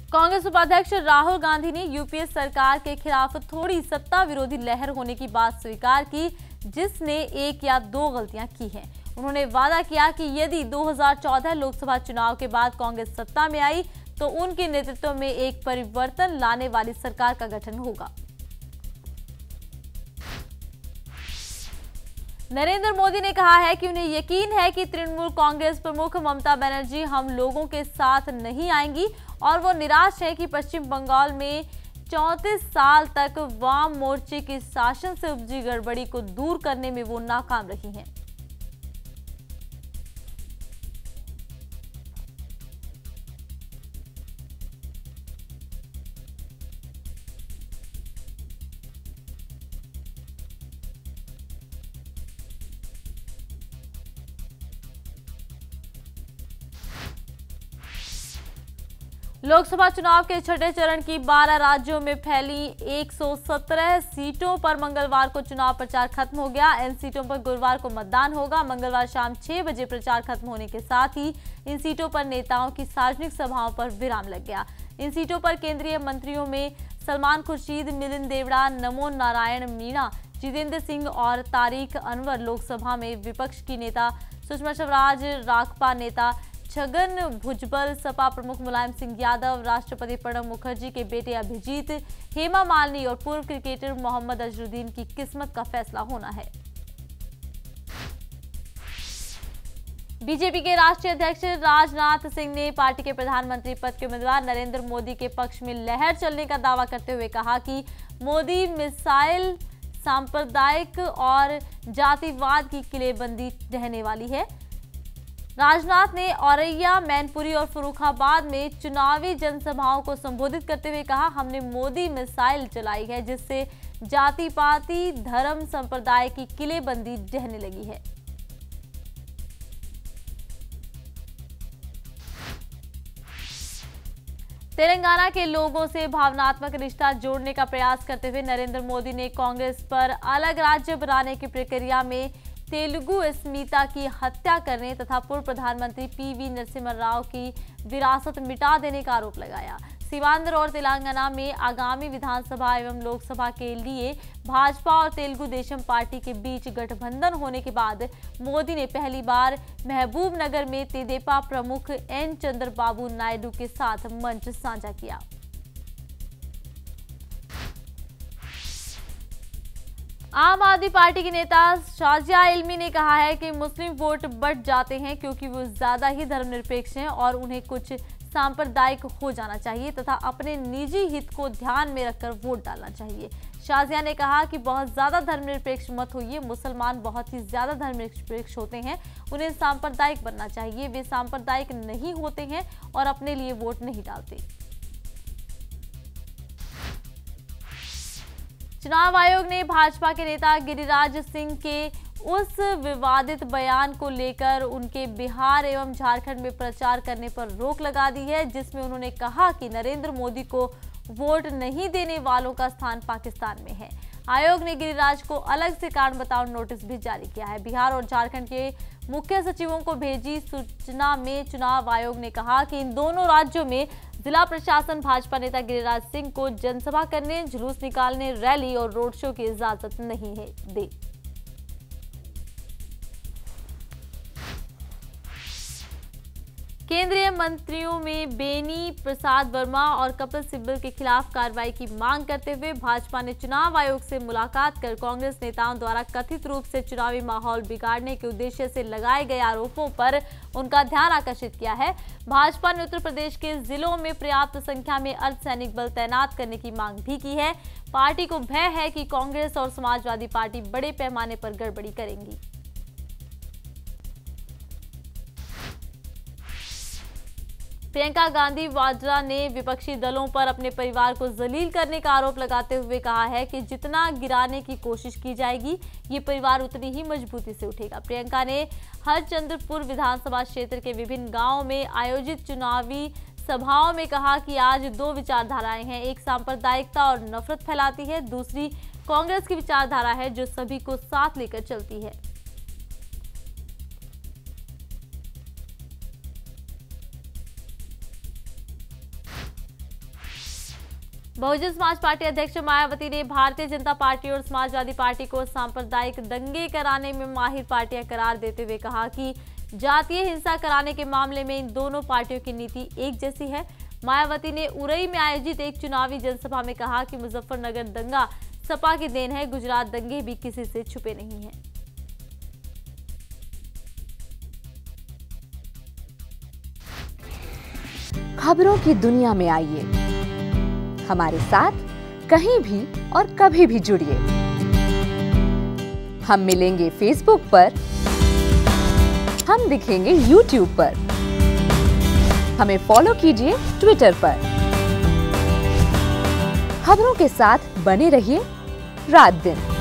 कांग्रेस उपाध्यक्ष राहुल गांधी ने यूपीए सरकार के खिलाफ थोड़ी सत्ता विरोधी लहर होने की बात स्वीकार की, जिसने एक या दो गलतियां की हैं। उन्होंने वादा किया कि यदि 2014 लोकसभा चुनाव के बाद कांग्रेस सत्ता में आई तो उनके नेतृत्व में एक परिवर्तन लाने वाली सरकार का गठन होगा। नरेंद्र मोदी ने कहा है कि उन्हें यकीन है कि तृणमूल कांग्रेस प्रमुख ममता बनर्जी हम लोगों के साथ नहीं आएंगी और वो निराश है कि पश्चिम बंगाल में 34 साल तक वाम मोर्चे के शासन से उपजी गड़बड़ी को दूर करने में वो नाकाम रही हैं। लोकसभा चुनाव के छठे चरण की 12 राज्यों में फैली 117 सीटों पर मंगलवार को चुनाव प्रचार खत्म हो गया। इन सीटों पर गुरुवार को मतदान होगा। मंगलवार शाम 6 बजे प्रचार खत्म होने के साथ ही इन सीटों पर नेताओं की सार्वजनिक सभाओं पर विराम लग गया। इन सीटों पर केंद्रीय मंत्रियों में सलमान खुर्शीद, मिलिंद देवड़ा, नमो नारायण मीणा, जितेंद्र सिंह और तारिक अनवर, लोकसभा में विपक्ष की नेता सुषमा स्वराज, राकपा नेता छगन भुजबल, सपा प्रमुख मुलायम सिंह यादव, राष्ट्रपति प्रणब मुखर्जी के बेटे अभिजीत, हेमा मालिनी और पूर्व क्रिकेटर मोहम्मद अजहरुद्दीन की किस्मत का फैसला होना है। बीजेपी के राष्ट्रीय अध्यक्ष राजनाथ सिंह ने पार्टी के प्रधानमंत्री पद के उम्मीदवार नरेंद्र मोदी के पक्ष में लहर चलने का दावा करते हुए कहा कि मोदी मिसाइल, सांप्रदायिक और जातिवाद की किलेबंदी रहने वाली है। राजनाथ ने औरैया, मैनपुरी और फर्रुखाबाद में चुनावी जनसभाओं को संबोधित करते हुए कहा, हमने मोदी मिसाइल चलाई है जिससे जाति पाति, धर्म, संप्रदाय की किलेबंदी रहने लगी है। तेलंगाना के लोगों से भावनात्मक रिश्ता जोड़ने का प्रयास करते हुए नरेंद्र मोदी ने कांग्रेस पर अलग राज्य बनाने की प्रक्रिया में तेलुगु अस्मिता की हत्या करने तथा पूर्व प्रधानमंत्री पीवी नरसिम्हा राव की विरासत मिटा देने का आरोप लगाया। सीमांध्र और तेलंगाना में आगामी विधानसभा एवं लोकसभा के लिए भाजपा और तेलुगु देशम पार्टी के बीच गठबंधन होने के बाद मोदी ने पहली बार महबूब नगर में तेदेपा प्रमुख एन चंद्रबाबू नायडू के साथ मंच साझा किया। आम आदमी पार्टी के नेता शाजिया इल्मी ने कहा है कि मुस्लिम वोट बढ़ जाते हैं क्योंकि वो ज्यादा ही धर्मनिरपेक्ष हैं और उन्हें कुछ सांप्रदायिक हो जाना चाहिए तथा अपने निजी हित को ध्यान में रखकर वोट डालना चाहिए। शाजिया ने कहा कि बहुत ज्यादा धर्मनिरपेक्ष मत होइए, मुसलमान बहुत ही ज्यादा धर्मनिरपेक्ष होते हैं, उन्हें सांप्रदायिक बनना चाहिए। वे सांप्रदायिक नहीं होते हैं और अपने लिए वोट नहीं डालते। चुनाव आयोग ने भाजपा के नेता गिरिराज सिंह के उस विवादित बयान को लेकर उनके बिहार एवं झारखंड में प्रचार करने पर रोक लगा दी है, जिसमें उन्होंने कहा कि नरेंद्र मोदी को वोट नहीं देने वालों का स्थान पाकिस्तान में है। आयोग ने गिरिराज को अलग से कारण बताओ नोटिस भी जारी किया है। बिहार और झारखंड के मुख्य सचिवों को भेजी सूचना में चुनाव आयोग ने कहा कि इन दोनों राज्यों में जिला प्रशासन भाजपा नेता गिरिराज सिंह को जनसभा करने, जुलूस निकालने, रैली और रोड शो की इजाजत नहीं है दे। केंद्रीय मंत्रियों में बेनी प्रसाद वर्मा और कपिल सिब्बल के खिलाफ कार्रवाई की मांग करते हुए भाजपा ने चुनाव आयोग से मुलाकात कर कांग्रेस नेताओं द्वारा कथित रूप से चुनावी माहौल बिगाड़ने के उद्देश्य से लगाए गए आरोपों पर उनका ध्यान आकर्षित किया है। भाजपा ने उत्तर प्रदेश के जिलों में पर्याप्त संख्या में अर्धसैनिक बल तैनात करने की मांग भी की है। पार्टी को भय है कि कांग्रेस और समाजवादी पार्टी बड़े पैमाने पर गड़बड़ी करेंगी। प्रियंका गांधी वाड्रा ने विपक्षी दलों पर अपने परिवार को जलील करने का आरोप लगाते हुए कहा है कि जितना गिराने की कोशिश की जाएगी, ये परिवार उतनी ही मजबूती से उठेगा। प्रियंका ने हरचंद्रपुर विधानसभा क्षेत्र के विभिन्न गांवों में आयोजित चुनावी सभाओं में कहा कि आज दो विचारधाराएं हैं, एक सांप्रदायिकता और नफरत फैलाती है, दूसरी कांग्रेस की विचारधारा है जो सभी को साथ लेकर चलती है। बहुजन समाज पार्टी अध्यक्ष मायावती ने भारतीय जनता पार्टी और समाजवादी पार्टी को सांप्रदायिक दंगे कराने में माहिर पार्टियां करार देते हुए कहा कि जातीय हिंसा कराने के मामले में इन दोनों पार्टियों की नीति एक जैसी है। मायावती ने उरई में आयोजित एक चुनावी जनसभा में कहा कि मुजफ्फरनगर दंगा सपा की देन है, गुजरात दंगे भी किसी से छुपे नहीं हैं। खबरों की दुनिया में आइए, हमारे साथ कहीं भी और कभी भी जुड़िए। हम मिलेंगे फेसबुक पर, हम दिखेंगे यूट्यूब पर, हमें फॉलो कीजिए ट्विटर पर। खबरों के साथ बने रहिए रात दिन।